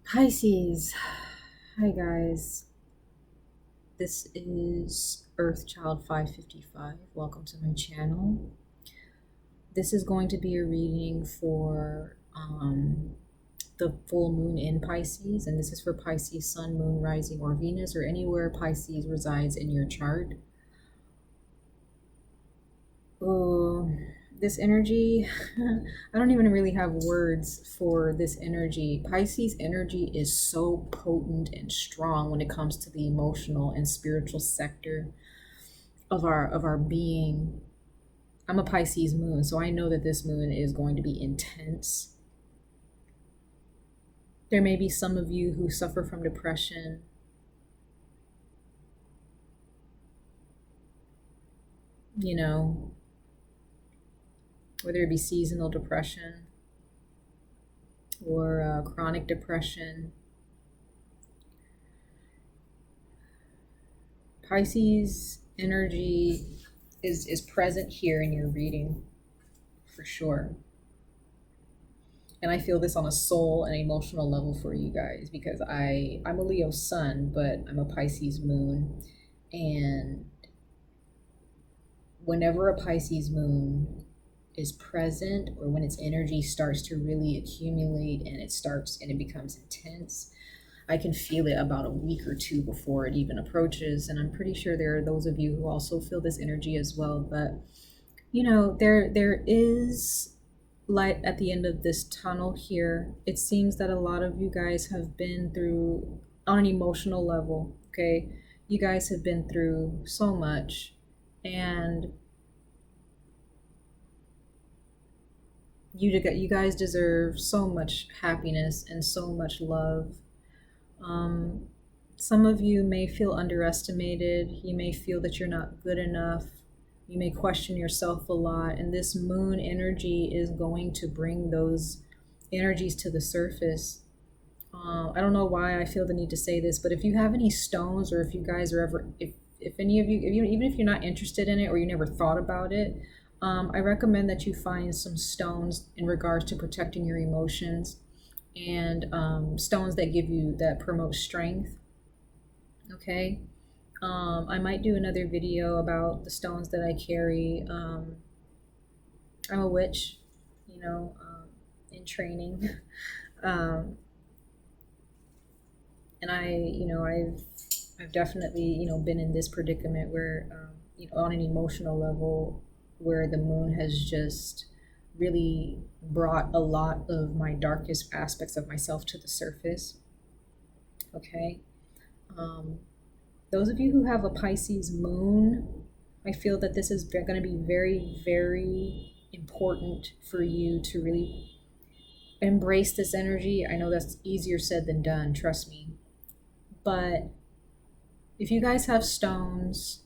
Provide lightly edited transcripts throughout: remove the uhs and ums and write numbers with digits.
Pisces. Hi guys. This is 𝑓𝍊𝑋𝍼555. Welcome to my channel. This is going to be a reading for the full moon in Pisces, and this is for Pisces Sun, Moon, Rising, or Venus, or anywhere Pisces resides in your chart. Oh, this energy, I don't even really have words for this energy. Pisces energy is so potent and strong when it comes to the emotional and spiritual sector of our being. I'm a Pisces moon, so I know that this moon is going to be intense. There may be some of you who suffer from depression. You know, whether it be seasonal depression or chronic depression. Pisces energy is present here in your reading for sure. And I feel this on a soul and emotional level for you guys because I'm a Leo sun, but I'm a Pisces moon. And whenever a Pisces moon is present, or when its energy starts to really accumulate and it becomes intense, I can feel it about a week or two before it even approaches. And I'm pretty sure there are those of you who also feel this energy as well. But you know, there is light at the end of this tunnel here. It seems that a lot of you guys have been through, on an emotional level, okay, you guys have been through so much, and you guys deserve so much happiness and so much love. Some of you may feel underestimated. You may feel that you're not good enough. You may question yourself a lot, and this moon energy is going to bring those energies to the surface. I don't know why I feel the need to say this, but if you have any stones, or if you guys are ever, if any of you, even if you're not interested in it or you never thought about it, I recommend that you find some stones in regards to protecting your emotions, and stones that promote strength. Okay. I might do another video about the stones that I carry. I'm a witch, you know, in training. And I've definitely, been in this predicament where, on an emotional level, where the moon has just really brought a lot of my darkest aspects of myself to the surface. Okay. Those of you who have a Pisces moon, I feel that this is going to be very, very important for you to really embrace this energy. I know that's easier said than done, trust me. But if you guys have stones,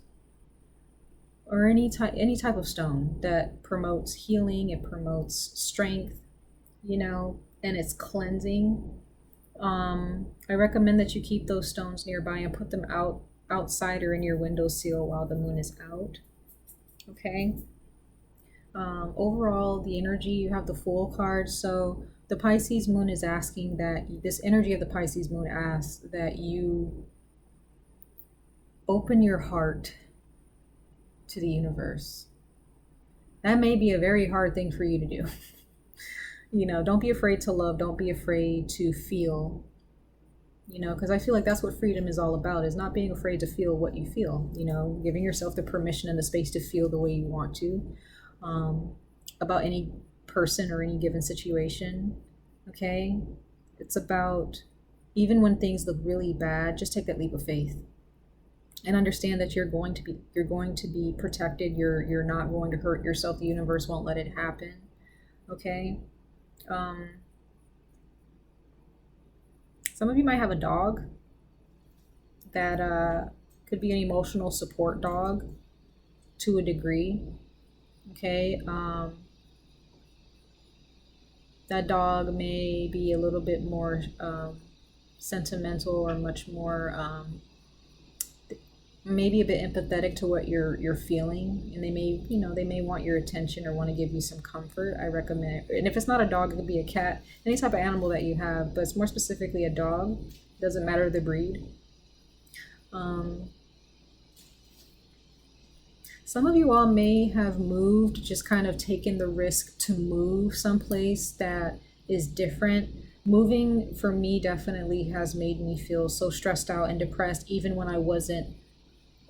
or any type of stone that promotes healing, it promotes strength, and it's cleansing, I recommend that you keep those stones nearby and put them outside or in your windowsill while the moon is out. Okay. Overall, the energy, you have the Fool card. So the Pisces moon is asking that this energy of the Pisces moon asks that you open your heart to the universe. That may be a very hard thing for you to do. Don't be afraid to love. Don't be afraid to feel, because I feel like that's what freedom is all about, is not being afraid to feel what you feel, giving yourself the permission and the space to feel the way you want to, about any person or any given situation. Okay. It's about, even when things look really bad, just take that leap of faith and understand that you're going to be protected. You're not going to hurt yourself. The universe won't let it happen. Okay. Some of you might have a dog that could be an emotional support dog to a degree. Okay. That dog may be a little bit more sentimental, or much more maybe a bit empathetic to what you're feeling, and they may, you know, they may want your attention or want to give you some comfort. I recommend, and if it's not a dog, it could be a cat, any type of animal that you have, but it's more specifically a dog. Doesn't matter the breed. Some of you all may have moved, just kind of taken the risk to move someplace that is different. Moving for me definitely has made me feel so stressed out and depressed, even when I wasn't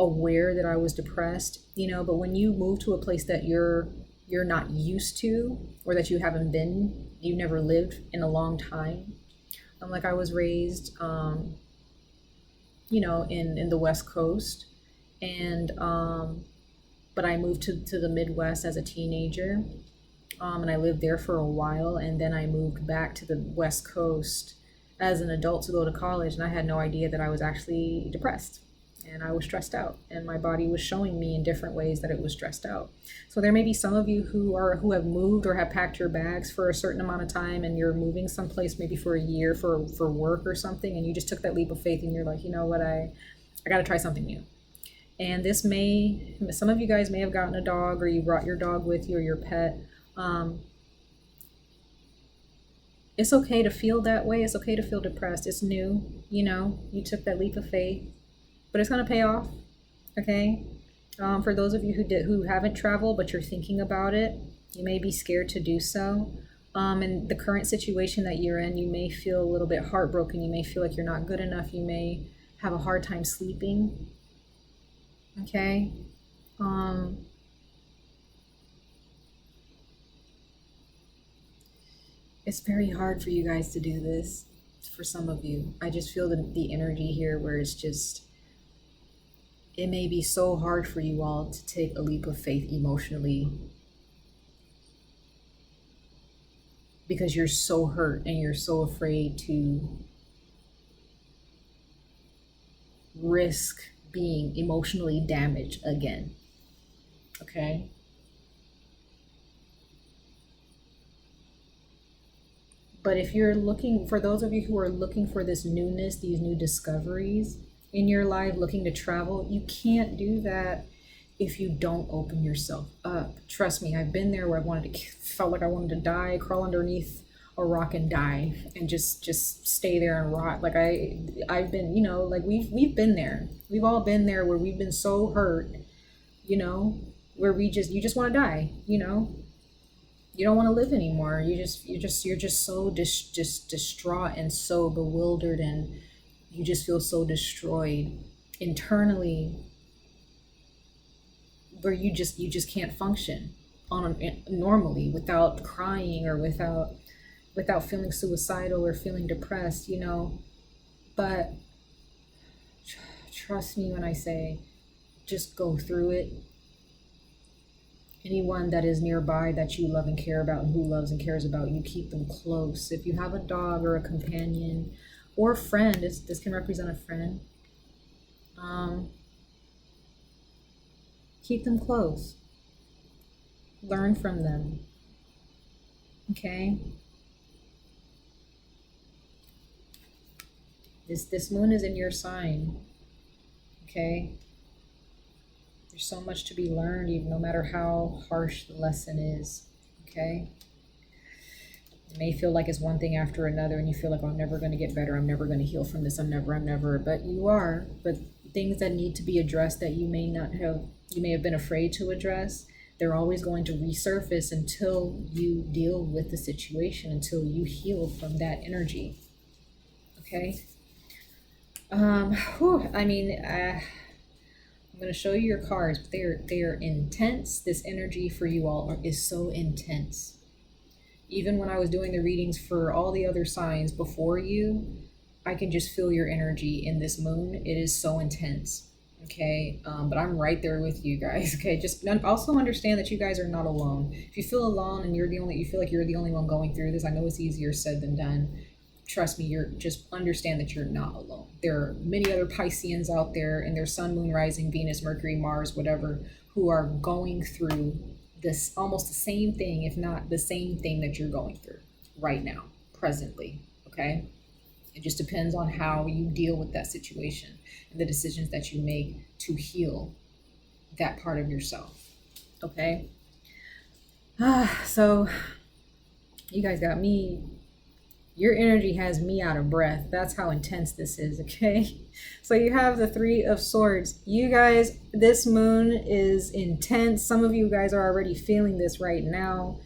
aware that I was depressed, you know. But when you move to a place that you're not used to, or that you haven't been, you never lived in a long time. Like I was raised, you know, in the West Coast, and but I moved to the Midwest as a teenager, and I lived there for a while, and then I moved back to the West Coast as an adult to go to college, and I had no idea that I was actually depressed, and I was stressed out, and my body was showing me in different ways that it was stressed out. So there may be some of you who have moved or have packed your bags for a certain amount of time, and you're moving someplace maybe for a year for work or something, and you just took that leap of faith and you're like, you know what, I got to try something new. And some of you guys may have gotten a dog, or you brought your dog with you, or your pet. It's okay to feel that way. It's okay to feel depressed. It's new, you know, you took that leap of faith, but it's going to pay off. Okay. For those of you who haven't traveled, but you're thinking about it, you may be scared to do so. And the current situation that you're in, you may feel a little bit heartbroken. You may feel like you're not good enough. You may have a hard time sleeping. Okay. It's very hard for you guys to do this, for some of you. I just feel the energy here where it's just, it may be so hard for you all to take a leap of faith emotionally, because you're so hurt and you're so afraid to risk being emotionally damaged again. Okay. But if you're looking, for those of you who are looking for this newness, these new discoveries in your life, looking to travel, you can't do that if you don't open yourself up. Trust me, I've been there where felt like I wanted to die, crawl underneath a rock and die, and just stay there and rot. Like I've been, you know, like we've been there. We've all been there where we've been so hurt, you know, where you just want to die, you know. You don't want to live anymore. You're just so distraught and so bewildered, and you just feel so destroyed internally, where you just can't function normally without crying, or without feeling suicidal or feeling depressed, you know. But trust me when I say, just go through it. Anyone that is nearby that you love and care about, and who loves and cares about you, keep them close. If you have a dog or a companion or a friend, this can represent a friend, keep them close. Learn from them. Okay? This moon is in your sign. Okay? There's so much to be learned, even no matter how harsh the lesson is. Okay? It may feel like it's one thing after another, and you feel like, oh, I'm never going to get better. I'm never going to heal from this. I'm never. But you are. But things that need to be addressed that you may have been afraid to address, they're always going to resurface until you deal with the situation, until you heal from that energy. Okay? I'm going to show you your cards, but they are intense. This energy for you all is so intense. Even when I was doing the readings for all the other signs before you, I can just feel your energy in this moon. It is so intense. Okay, but I'm right there with you guys. Okay, just also understand that you guys are not alone. If you feel alone and you feel like you're the only one going through this, I know it's easier said than done. Trust me, just understand that you're not alone. There are many other Pisceans out there, and their sun, moon, rising, Venus, Mercury, Mars, whatever, who are going through this almost the same thing, if not the same thing that you're going through right now, presently. Okay? It just depends on how you deal with that situation and the decisions that you make to heal that part of yourself. Okay? So you guys got me. Your energy has me out of breath. That's how intense this is, okay? So you have the Three of Swords. You guys, this moon is intense. Some of you guys are already feeling this right now.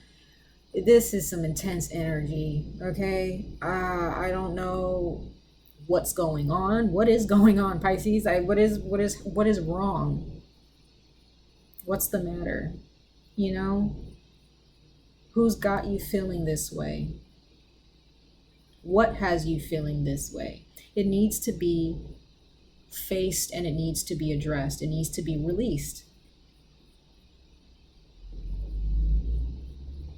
This is some intense energy, okay? I don't know what's going on. What is going on, Pisces? What is wrong? What's the matter? You know? Who's got you feeling this way? What has you feeling this way? It needs to be faced and it needs to be addressed. It needs to be released.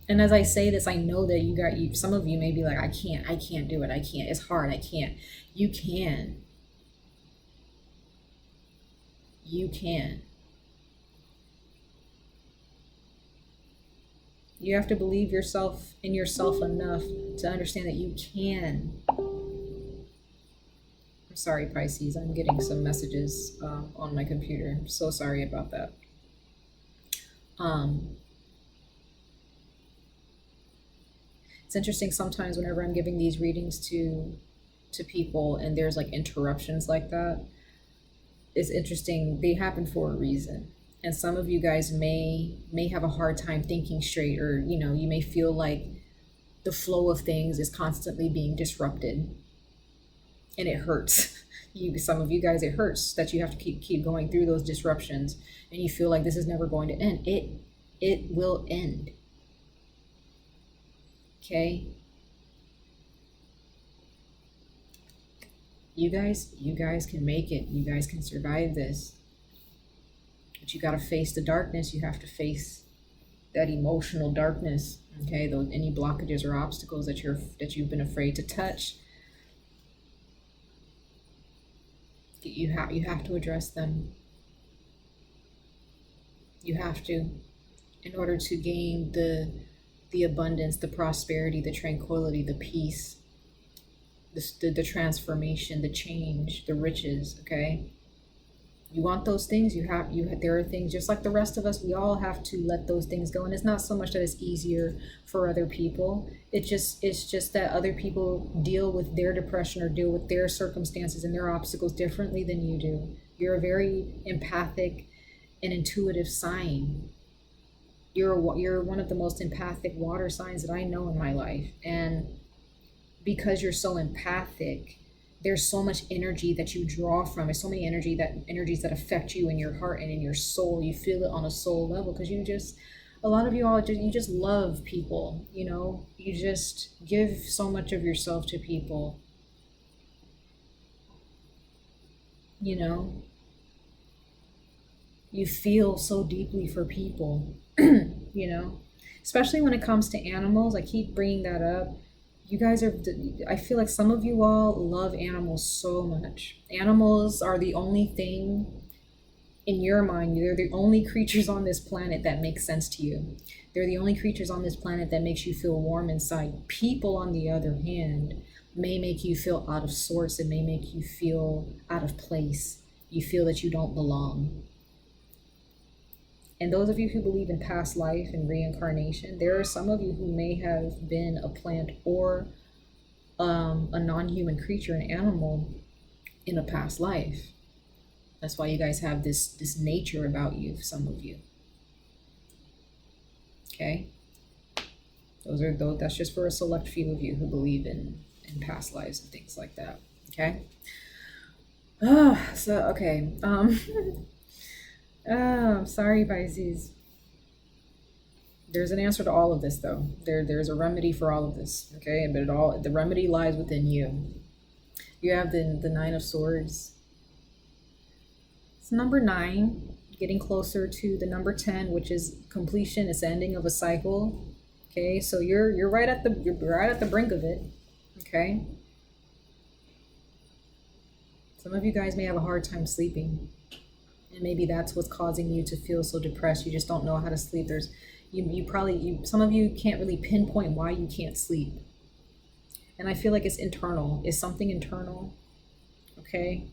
And as I say this, I know that some of you may be like, I can't do it. I can't. It's hard. I can't. You can. You can. You have to believe in yourself enough to understand that you can. I'm sorry, Pisces. I'm getting some messages on my computer. I'm so sorry about that. It's interesting sometimes whenever I'm giving these readings to people and there's like interruptions like that. It's interesting. They happen for a reason. And some of you guys may have a hard time thinking straight, or, you know, you may feel like the flow of things is constantly being disrupted and it hurts. Some of you guys, it hurts that you have to keep going through those disruptions and you feel like this is never going to end. It will end. Okay? You guys can make it. You guys can survive this. But you got to face the darkness. You have to face that emotional darkness. Okay, any blockages or obstacles that you've been afraid to touch. You have to address them. You have to, in order to gain the abundance, the prosperity, the tranquility, the peace, the transformation, the change, the riches. Okay. You want those things, there are things, just like the rest of us, we all have to let those things go. And it's not so much that it's easier for other people. It's just that other people deal with their depression or deal with their circumstances and their obstacles differently than you do. You're a very empathic and intuitive sign. You're one of the most empathic water signs that I know in my life. And because you're so empathic, there's so much energy that you draw from. There's so many energies that affect you in your heart and in your soul. You feel it on a soul level because a lot of you all you just love people, you know. You just give so much of yourself to people, you know. You feel so deeply for people, you know, especially when it comes to animals. I keep bringing that up. You guys I feel like some of you all love animals so much. Animals are the only thing in your mind. They're the only creatures on this planet that make sense to you. They're the only creatures on this planet that makes you feel warm inside. People, on the other hand, may make you feel out of sorts. It may make you feel out of place. You feel that you don't belong. And those of you who believe in past life and reincarnation, there are some of you who may have been a plant or a non-human creature, an animal, in a past life. That's why you guys have this nature about you, some of you. Okay? That's just for a select few of you who believe in past lives and things like that. Okay? Okay. Oh, sorry, Pisces. There's an answer to all of this, though. There's a remedy for all of this, okay? But the remedy lies within you. You have the Nine of Swords. It's number 9, getting closer to the number 10, which is completion. It's the ending of a cycle. Okay, so you're right at the brink of it. Okay. Some of you guys may have a hard time sleeping. And maybe that's what's causing you to feel so depressed. You just don't know how to sleep. Some of you can't really pinpoint why you can't sleep. And I feel like it's internal. It's something internal, okay?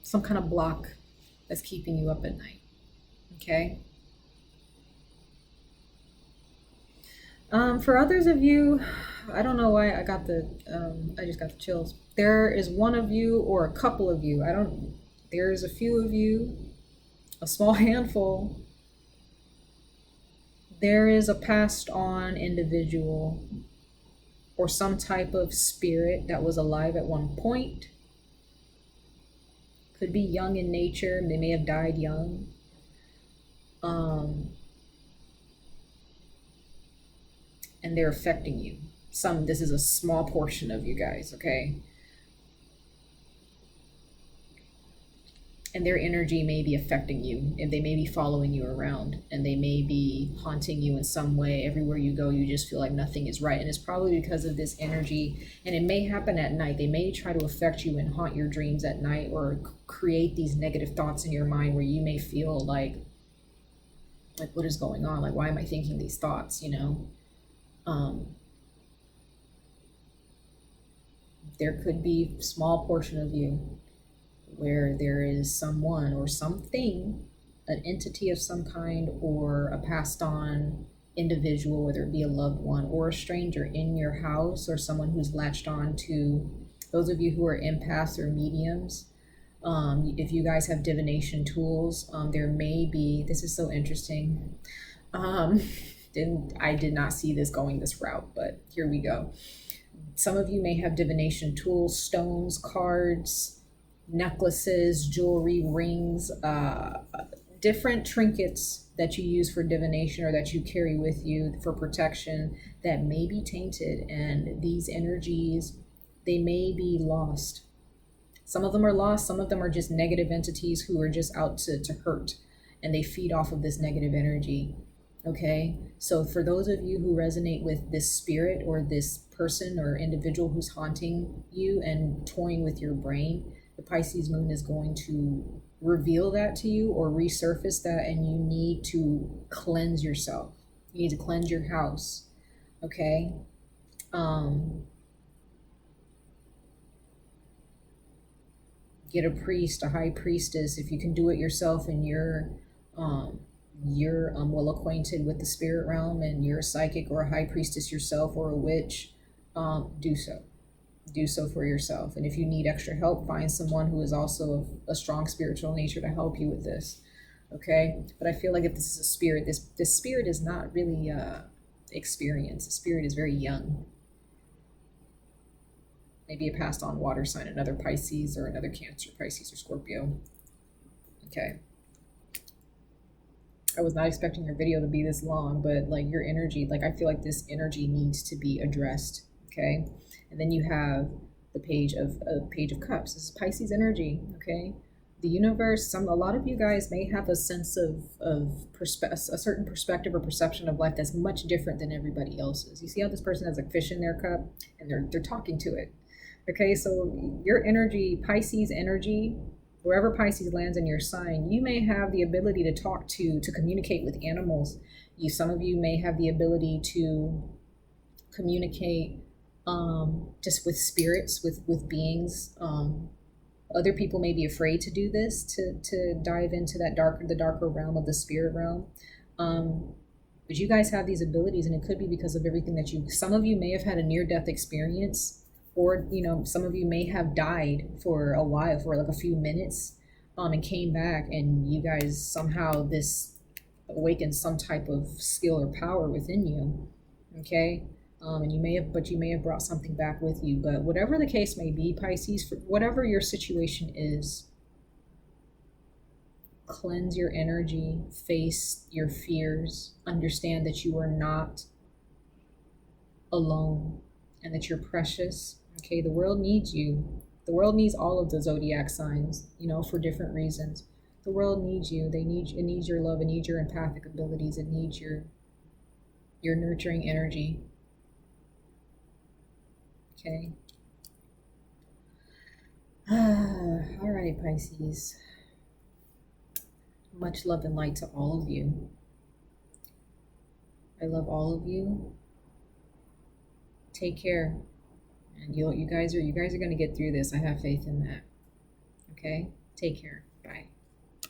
Some kind of block that's keeping you up at night, okay? For others of you, I don't know why I got the, I just got the chills. There is one of you or a couple of you. There's a few of you, a small handful. There is a passed on individual or some type of spirit that was alive at one point. Could be young in nature. They may have died young. And they're affecting you. This is a small portion of you guys, okay? And their energy may be affecting you, and they may be following you around, and they may be haunting you in some way. Everywhere you go, you just feel like nothing is right, and it's probably because of this energy. And it may happen at night. They may try to affect you and haunt your dreams at night, or create these negative thoughts in your mind where you may feel like what is going on? Like, why am I thinking these thoughts, you know? There could be a small portion of you where there is someone or something, an entity of some kind, or a passed on individual, whether it be a loved one or a stranger in your house, or someone who's latched on to, those of you who are empaths or mediums. If you guys have divination tools, there may be, this is so interesting. I did not see this going this route, but here we go. Some of you may have divination tools, stones, cards, necklaces, jewelry, rings, different trinkets that you use for divination or that you carry with you for protection that may be tainted. And these energies, they may be lost. Some of them are lost. Some of them are just negative entities who are just out to hurt, and they feed off of this negative energy. Okay, so for those of you who resonate with this spirit or this person or individual who's haunting you and toying with your brain, the Pisces moon is going to reveal that to you or resurface that, and you need to cleanse yourself. You need to cleanse your house. Okay. Get a priest, a high priestess, if you can do it yourself and you're well acquainted with the spirit realm and you're a psychic or a high priestess yourself or a witch, do so for yourself. And if you need extra help, find someone who is also of a strong spiritual nature to help you with this. Okay, but I feel like if this is a spirit, this spirit is not really experienced. The spirit is very young. Maybe a passed on water sign, another Pisces or another Cancer, Pisces or Scorpio. Okay. I was not expecting your video to be this long, but like your energy, like I feel like this energy needs to be addressed. Okay. And then you have the Page of Cups. This is Pisces energy. Okay. The universe, a lot of you guys may have a sense of a certain perspective or perception of life that's much different than everybody else's. You see how this person has a fish in their cup and they're talking to it. Okay, so your energy, Pisces energy, wherever Pisces lands in your sign, you may have the ability to talk to communicate with animals. Some of you may have the ability to communicate just with spirits, with beings. Other people may be afraid to do this, to dive into the darker realm of the spirit realm. But you guys have these abilities, and it could be because of everything that some of you may have had a near-death experience, or some of you may have died for a while, for like a few minutes, and came back, and you guys somehow this awakened some type of skill or power within you. Okay. And you may have brought something back with you. But whatever the case may be, Pisces, for whatever your situation is, cleanse your energy, face your fears, understand that you are not alone and that you're precious. Okay, the world needs you. The world needs all of the zodiac signs, for different reasons. The world needs you. It needs your love. It needs your empathic abilities. It needs your nurturing energy. Okay. All right, Pisces. Much love and light to all of you. I love all of you. Take care. And you guys are going to get through this. I have faith in that. Okay? Take care. Bye.